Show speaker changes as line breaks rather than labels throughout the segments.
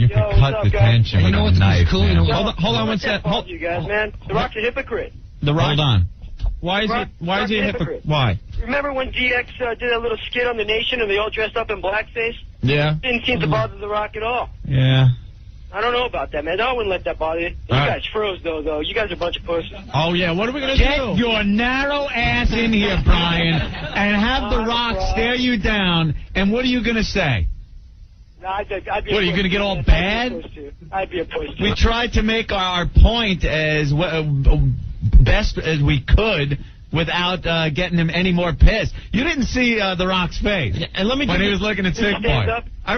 you could cut the tension with a knife.
Cool,
hold on one sec.
Hold you guys, man. The Rock's a hypocrite.
The Rock.
Hold on.
Why is he a hypocrite? Why?
Remember when DX did a little skit on The Nation and they all dressed up in blackface?
Yeah.
Didn't seem to bother The Rock at all.
Yeah.
I don't know about that, man. I wouldn't let that bother you. You guys froze, though. You guys are a bunch of pussies.
Oh, yeah. What are we going to do?
Get your narrow ass in here, Brian, and have The Rock stare you down, and what are you going to say?
No, I'd be
what, are you going to get all bad?
I'd be a puss, too.
We tried to make our point as best as we could without getting him any more pissed. You didn't see The Rock's face
and let me
when he was looking at Sick Boy.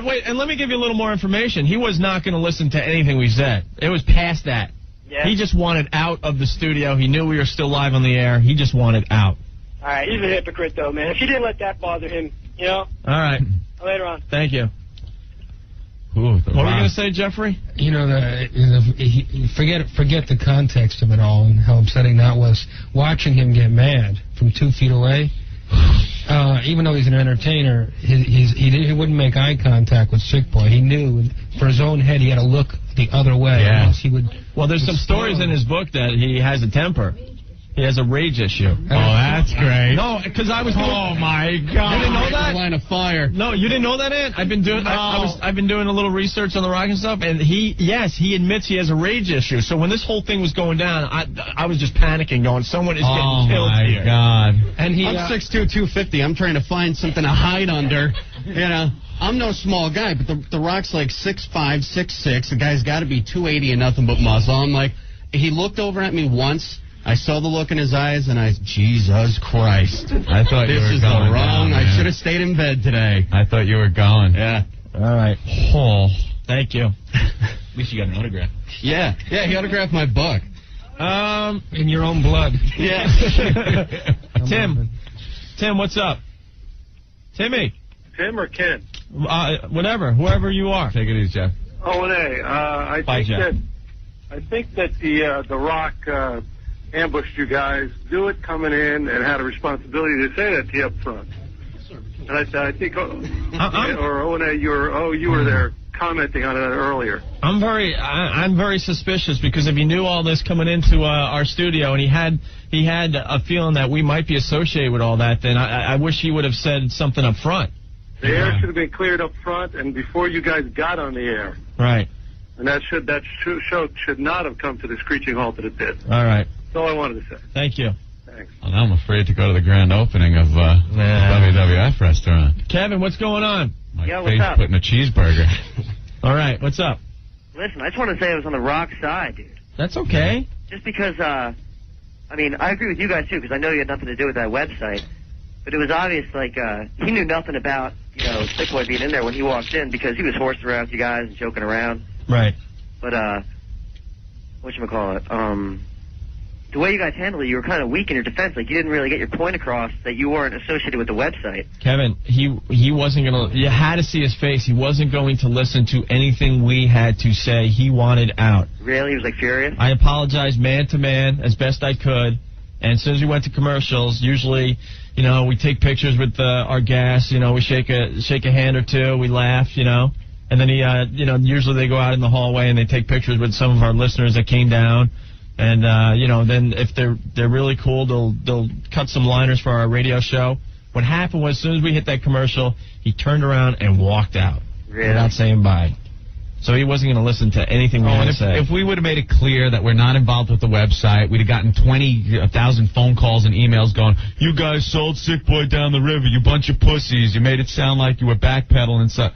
Wait, and let me give you a little more information. He was not going to listen to anything we said. It was past that.
Yeah.
He just wanted out of the studio. He knew we were still live on the air. He just wanted out.
All right, he's a hypocrite, though, man. If you didn't let that bother him, you know?
All right.
Later on.
Thank you.
Ooh,
what were you going to say, Jeffrey?
You know, forget the context of it all and how upsetting that was. Watching him get mad from 2 feet away, even though he's an entertainer, he wouldn't make eye contact with Sick Boy. He knew for his own head he had to look the other way.
Yeah.
Else he would.
Well, there's some stories in his book that he has a temper. He has a rage issue.
Oh, that's great.
No, because I was.
Oh my God!
You didn't know that?
Line of fire.
No, you didn't know that, Ant? I've been doing. I've been doing a little research on The Rock and stuff, and he admits he has a rage issue. So when this whole thing was going down, I was just panicking, going, someone is getting killed here.
Oh my God!
And I'm 6'2", 250. I'm trying to find something to hide under. You know, I'm no small guy, but the Rock's like 6'5", 6'6". The guy's got to be 280 and nothing but muscle. I'm like, he looked over at me once. I saw the look in his eyes, and Jesus Christ.
I thought you were going.
This is the wrong. I should have stayed in bed today.
I thought you were going.
Yeah.
All right.
Oh.
Thank you.
At least you got an autograph.
Yeah, he autographed my book.
In your own blood.
Yeah.
Tim, what's up? Timmy.
Tim or Ken?
Whatever, whoever you are.
Take it easy, Jeff.
I think that the Rock ambushed you guys, knew it coming in, and had a responsibility to say that to you up front. And I think, or O&A, you were there commenting on it earlier.
I'm very suspicious because if he knew all this coming into our studio and he had a feeling that we might be associated with all that, then I wish he would have said something up front.
The air should have been cleared up front and before you guys got on the air.
Right.
And that show should not have come to the screeching halt that it did.
All right.
That's all I wanted to say.
Thank you.
Thanks.
Well, now I'm afraid to go to the grand opening of WWF restaurant.
Kevin, what's going on?
My
Yo, what's
face
up?
putting a cheeseburger.
All right, what's up?
Listen, I just want to say I was on the Rock side, dude.
That's okay.
Just because, I agree with you guys, too, because I know you had nothing to do with that website. But it was obvious, he knew nothing about, Sick Boy being in there when he walked in because he was horsing around with you guys and joking around.
Right.
But, whatchamacallit, the way you guys handled it, you were kind of weak in your defense. Like, you didn't really get your point across that you weren't associated with the website.
Kevin, he wasn't going to... You had to see his face. He wasn't going to listen to anything we had to say. He wanted out.
Really? He was, furious?
I apologized man to man as best I could. And as soon as we went to commercials, usually, we take pictures with our guests. We shake a hand or two. We laugh, And then usually they go out in the hallway and they take pictures with some of our listeners that came down. And, then if they're really cool, they'll cut some liners for our radio show. What happened was as soon as we hit that commercial, he turned around and walked out.
Really?
Without saying bye. So he wasn't going to listen to anything we had to say.
If we would have made it clear that we're not involved with the website, we'd have gotten 20,000 phone calls and emails going, you guys sold Sick Boy down the river, you bunch of pussies. You made it sound like you were backpedaling and stuff.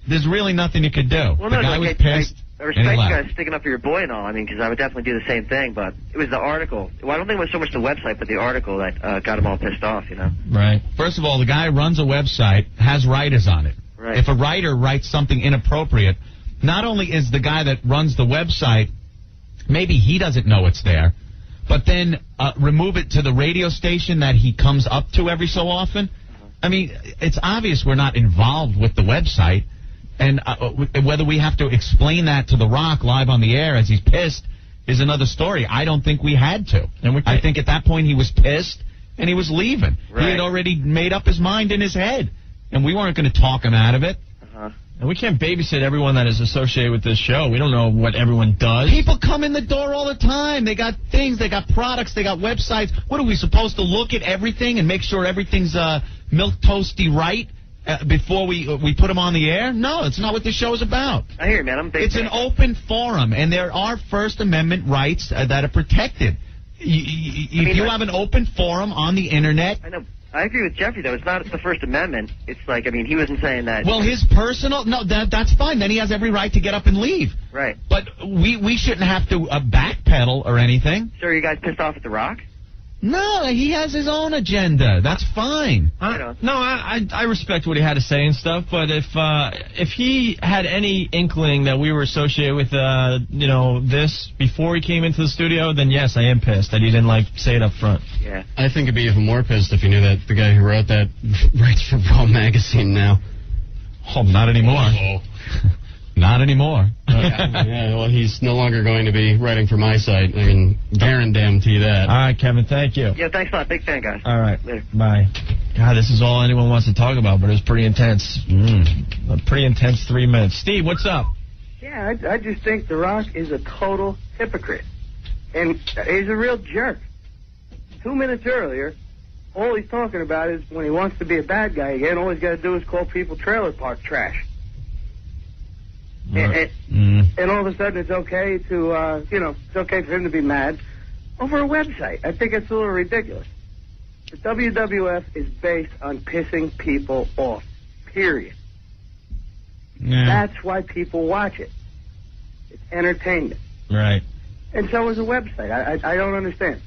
There's really nothing you could do.
Well,
the guy was pissed.
I respect you guys sticking up for your boy and all, because I would definitely do the same thing, but it was the article. Well, I don't think it was so much the website, but the article that got him all pissed off,
Right.
First of all, the guy runs a website, has writers on it.
Right.
If a writer writes something inappropriate, not only is the guy that runs the website, maybe he doesn't know it's there, but then remove it to the radio station that he comes up to every so often. It's obvious we're not involved with the website. And whether we have to explain that to The Rock live on the air as he's pissed is another story. I don't think we had to. And I think at that point he was pissed and he was leaving. Right. He had already made up his mind in his head. And we weren't going to talk him out of it.
And we can't babysit everyone that is associated with this show. We don't know what everyone does.
People come in the door all the time. They got things, they got products, they got websites. What are we supposed to look at everything and make sure everything's milk toasty right before we put them on the air? No, it's not what this show is about.
I hear you, man. I'm a big
It's
fan.
an open forum, and there are First Amendment rights that are protected. If you have an open forum on the internet.
I know. I agree with Jeffrey, though. It's not the First Amendment. It's like, I mean, he wasn't saying that.
Well, his personal... No, that's fine. Then he has every right to get up and leave.
Right.
But we shouldn't have to backpedal or anything.
So are you guys pissed off at The Rock?
No, he has his own agenda. That's fine.
I respect what he had to say and stuff, but if he had any inkling that we were associated with this before he came into the studio, then yes, I am pissed that he didn't say it up front.
Yeah.
I think I'd be even more pissed if you knew that the guy who wrote that writes for Raw Magazine now.
Oh, not anymore. Not anymore.
Yeah, well, he's no longer going to be writing for my site. I can guarantee that.
All right, Kevin, thank you.
Yeah, thanks a lot. Big fan, guys.
All right.
Later.
Bye. God, this is all anyone wants to talk about, but it was pretty intense. A pretty intense 3 minutes. Steve, what's up?
Yeah, I just think The Rock is a total hypocrite. And he's a real jerk. 2 minutes earlier, all he's talking about is when he wants to be a bad guy again, all he's got to do is call people trailer park trash. And all of a sudden it's okay to, it's okay for him to be mad over a website. I think it's a little ridiculous. The WWF is based on pissing people off, period.
Yeah.
That's why people watch it. It's entertainment.
Right.
And so is a website. I don't understand.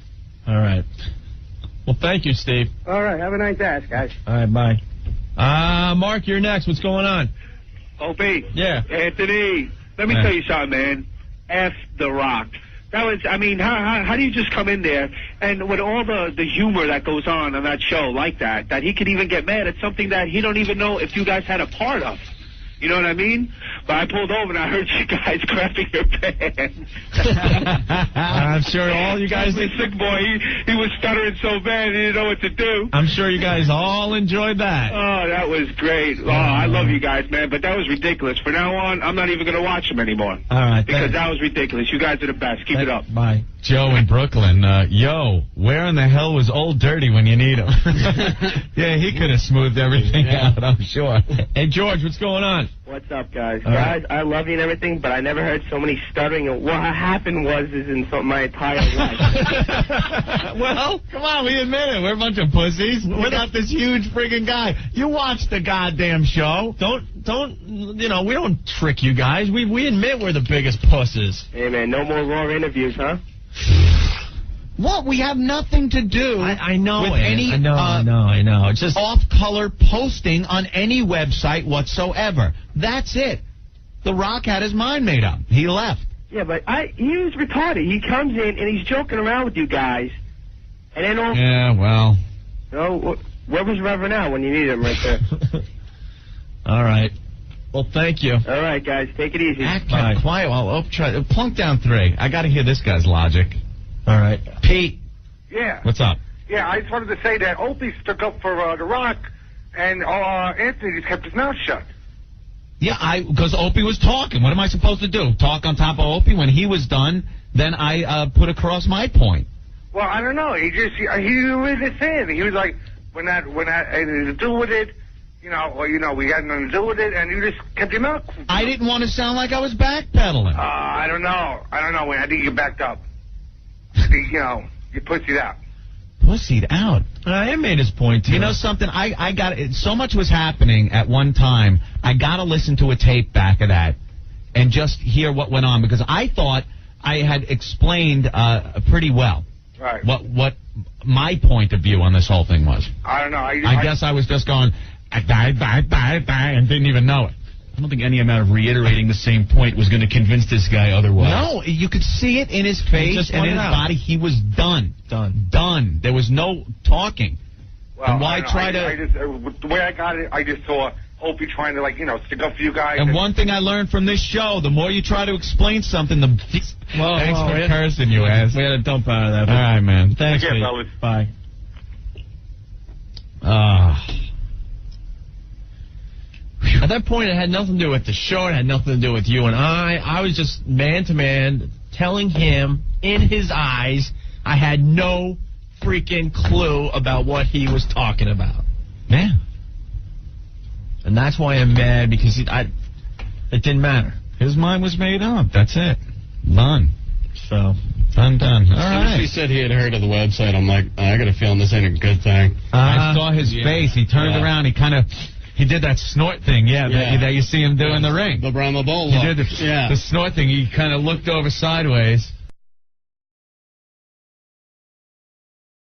All right. Well, thank you, Steve.
All right, have a nice ass, guys.
All right, bye. Mark, you're next. What's going on?
Opie.
Yeah.
Anthony, let me tell you something, man. F The Rock. That was, I mean, how do you just come in there and with all the humor that goes on that show like that he could even get mad at something that he don't even know if you guys had a part of? You know what I mean? But I pulled over and I heard you guys crapping your pants.
I'm sure all you guys...
The sick boy, he was stuttering so bad he didn't know what to do.
I'm sure you guys all enjoyed that.
Oh, that was great. Oh, I love you guys, man, but that was ridiculous. From now on, I'm not even going to watch them anymore.
All right.
Because that was ridiculous. You guys are the best. Keep it up.
Bye.
Joe in Brooklyn, where in the hell was Old Dirty when you need him? Yeah, he could have smoothed everything out, I'm sure.
Hey, George, what's going on?
What's up, guys?
All
Guys, I love you and everything, but I never heard so many stuttering. What happened is in my entire life.
Well, come on, we admit it. We're a bunch of pussies. We're not this huge friggin' guy. You watch the goddamn show.
We don't trick you guys. We admit we're the biggest pusses.
Hey, man, no more raw interviews, huh?
What? We have nothing to do
I know
with
it.
any
I know. It's just
off-color posting on any website whatsoever. That's it. The Rock had his mind made up. He left.
Yeah, but he was retarded. He comes in and he's joking around with you guys. And then all...
Yeah, well...
Where was Reverend Al when you needed him right there?
All right. Well, thank you.
All right, guys. Take it easy.
Act quiet. I'll try. Plunk down 3. I got to hear this guy's logic.
All right.
Pete.
Yeah.
What's up?
Yeah, I just wanted to say that Opie stuck up for The Rock, and Anthony just kept his mouth shut.
Yeah, because Opie was talking. What am I supposed to do? Talk on top of Opie? When he was done, then I put across my point.
Well, I don't know. He wasn't saying anything. He was like, when that anything to do with it, we got nothing to do with it, and you just kept your mouth.
I didn't want to sound like I was backpedaling.
I don't know. I think you backed up. I think, you pussied out.
Pussied out?
I made his point, too.
You know something? I got it. So much was happening at one time. I got to listen to a tape back of that and just hear what went on, because I thought I had explained pretty well
Right.
what my point of view on this whole thing was.
I don't know.
I guess I was just going, bye, and didn't even know it.
I don't think any amount of reiterating the same point was going to convince this guy otherwise.
No, you could see it in his face and in his body. He was done. Done. There was no talking.
Well,
and why try
the way I got it, I just saw Opie trying to, stick up for you guys.
And one thing I learned from this show, the more you try to explain something, the... Thanks for cursing, you ass.
We had a dump out of that.
All right, man.
Thanks,
Take care,
Pete.
fellas.
Bye. that point, it had nothing to do with the show. It had nothing to do with you and I. I was just man-to-man telling him in his eyes I had no freaking clue about what he was talking about.
Yeah.
And that's why I'm mad, because it didn't matter.
His mind was made up. That's it. Done.
So,
done. All
right. As soon
right.
as he said he had heard of the website, I'm like, I got a feeling this ain't a good thing.
I saw his face. He turned around. He did that snort thing, that you see him do in the ring.
The Brahma Bowl.
He did the snort thing. He kind of looked over sideways.